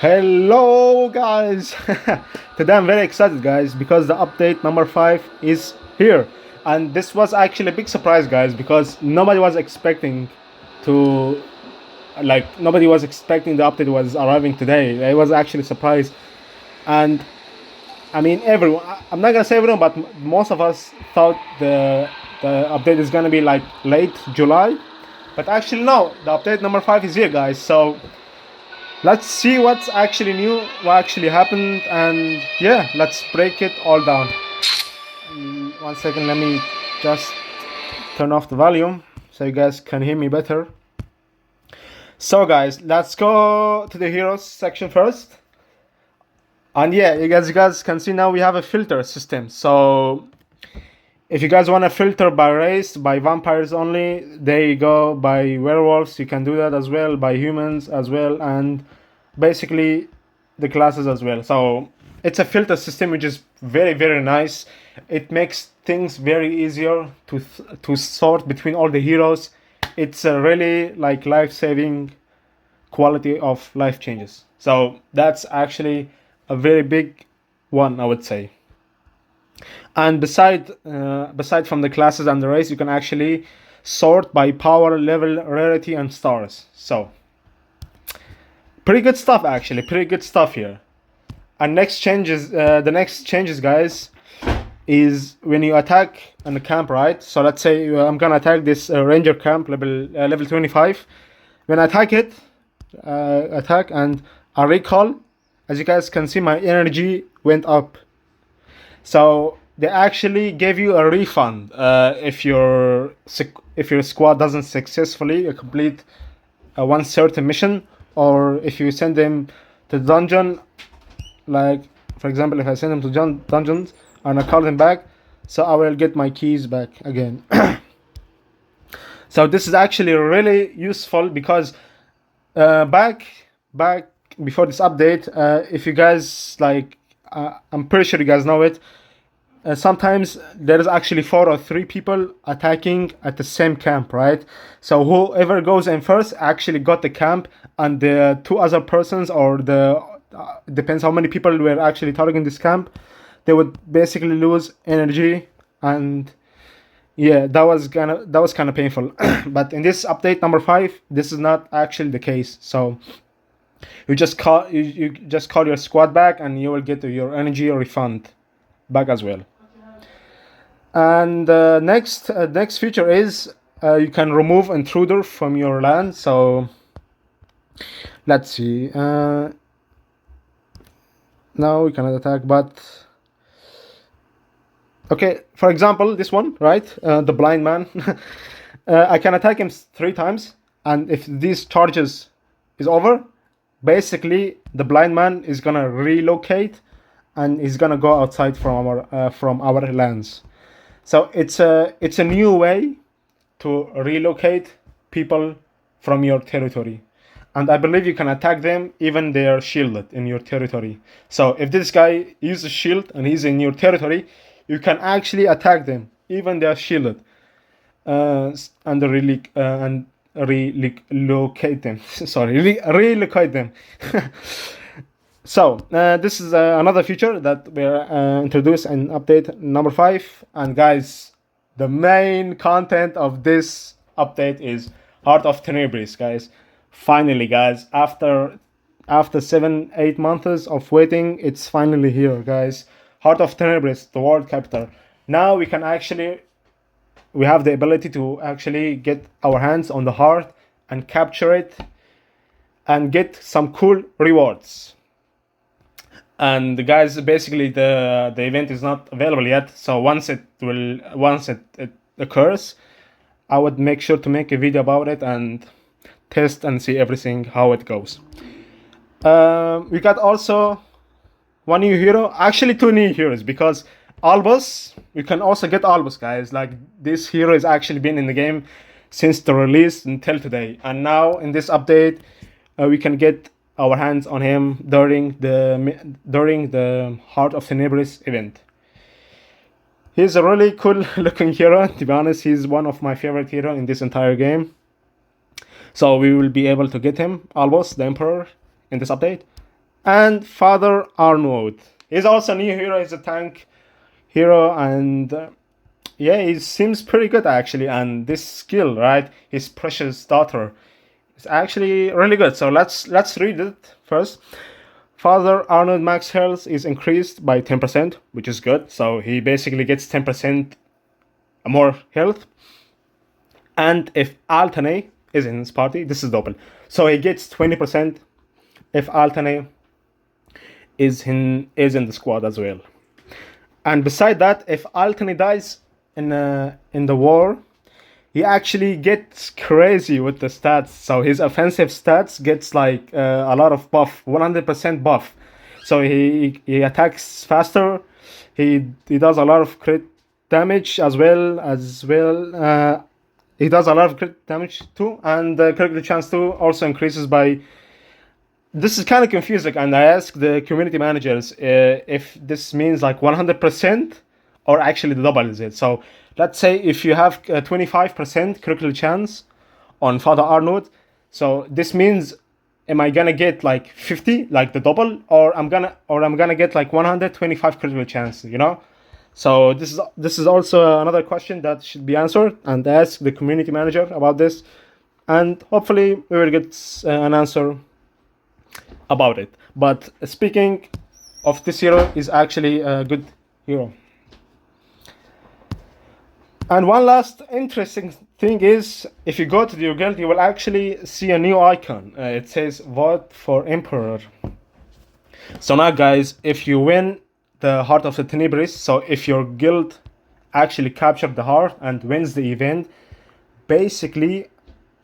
Hello guys! Today I'm very excited guys because the update number 5 is here. And this was actually a big surprise guys because nobody was expecting to nobody was expecting the update was arriving today. I was actually surprised. And I mean everyone, I'm not gonna say everyone, but most of us thought the update is gonna be like late July. But actually no, the update number 5 is here guys. So let's see what's actually new, what actually happened, and yeah, let's break it all down. 1 second, let me just turn off the volume so you guys can hear me better. So guys, let's go to the heroes section first. And yeah, you guys can see now we have a filter system. So if you guys want to filter by race, by vampires only, there you go. By werewolves, you can do that as well. By humans as well, and basically the classes as well. So it's a filter system which is very nice. It makes things very easier to sort between all the heroes. It's a really like life-saving quality of life changes. So that's actually a very big one, I would say. And beside from the classes and the race, you can actually sort by power, level, rarity, and stars. So pretty good stuff actually. Pretty good stuff here. And the next changes, guys, is when you attack in the camp, right? So let's say I'm gonna attack this ranger camp level 25. When I attack it, attack and I recall, as you guys can see, my energy went up. So they actually gave you a refund if your squad doesn't successfully complete one certain mission, or if you send them to the dungeon. Like for example, if I send them to dungeons and I call them back, so I will get my keys back again. So this is actually really useful because back before this update, if you guys I'm pretty sure you guys know it. Sometimes there is actually 4 or 3 people attacking at the same camp, right? So whoever goes in first actually got the camp, and the 2 other persons, or the depends how many people were actually targeting this camp, they would basically lose energy. And yeah, that was kind of painful. But in this update number 5, this is not actually the case. So you just call your squad back, and you will get your energy refund back as well. And next feature is you can remove intruder from your land. So let's see. Now we cannot attack, but okay. For example, this one, right? The blind man. I can attack him 3 times, and if these charges is over, basically the blind man is gonna relocate, and he's gonna go outside from our lands. So it's a new way to relocate people from your territory. And I believe you can attack them even they are shielded in your territory. So if this guy uses shield and he's in your territory, you can actually attack them even they are shielded, and relocate them. Sorry, relocate them. So this is another feature that we're introduced in update number 5. And guys, the main content of this update is Heart of Tenebris, guys. Finally, guys, after 7-8 months of waiting, it's finally here, guys. Heart of Tenebris, the world capital. Now we have the ability to actually get our hands on the heart and capture it and get some cool rewards. And guys, basically the event is not available yet. So once it occurs, I would make sure to make a video about it and test and see everything how it goes. We got also one new hero, actually 2 new heroes, because Albus, you can also get Albus, guys. Like, this hero has actually been in the game since the release until today, and now in this update we can get our hands on him during the Heart of Tenebris event. He's a really cool looking hero. To be honest, he's one of my favorite hero in this entire game. So we will be able to get him, Albus the Emperor, in this update. And Father Arnold. He's also a new hero. He's a tank hero, and yeah, he seems pretty good actually. And this skill, right, his precious daughter, is actually really good. So let's read it first. Father Arnold max health is increased by 10%, which is good. So he basically gets 10% more health. And if Altane is in his party, this is double. So he gets 20% if Altane is in the squad as well. And beside that, if Altane dies in the war, he actually gets crazy with the stats. So his offensive stats gets like a lot of buff, 100% buff. So he attacks faster. He does a lot of crit damage as well. He does a lot of crit damage too, and the critical chance too also increases by. This is kind of confusing, and I asked the community managers if this means like 100% or actually the double is it. So let's say if you have 25% critical chance on Father Arnold, so this means am I gonna get like 50 like the double, or I'm gonna get like 125 critical chance, you know? So this is also another question that should be answered, and ask the community manager about this, and hopefully we will get an answer about it. But speaking of this hero, is actually a good hero. And one last interesting thing is, if you go to your guild, you will actually see a new icon. It says vote for Emperor. So now guys, if you win the Heart of the Tenebris, so if your guild actually captured the heart and wins the event, basically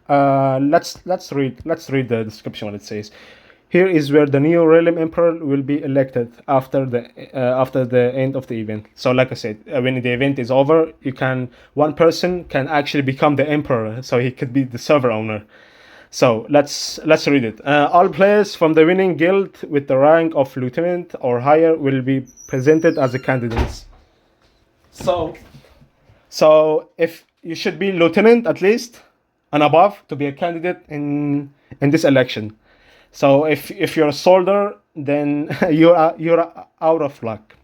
let's read the description what it says. Here is where the new Realm Emperor will be elected after the end of the event. So like I said, when the event is over, one person can actually become the Emperor, so he could be the server owner. So let's read it. All players from the winning guild with the rank of lieutenant or higher will be presented as the candidates. So if you should be lieutenant at least and above to be a candidate in this election. So if you're a soldier, then you're out of luck.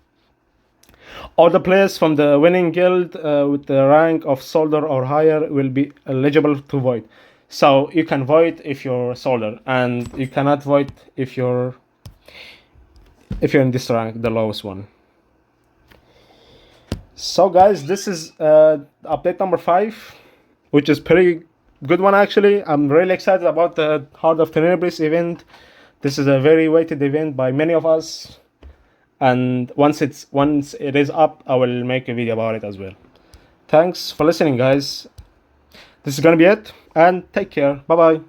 All the players from the winning guild with the rank of soldier or higher will be eligible to vote. So you can vote if you're a soldier, and you cannot vote if you're in this rank, the lowest one. So guys, this is update number 5, which is pretty good one actually. I'm really excited about the Heart of Tenebris event. This is a very weighted event by many of us, and once it is up, I will make a video about it as well. Thanks for listening guys. This is gonna be it, and take care. Bye bye.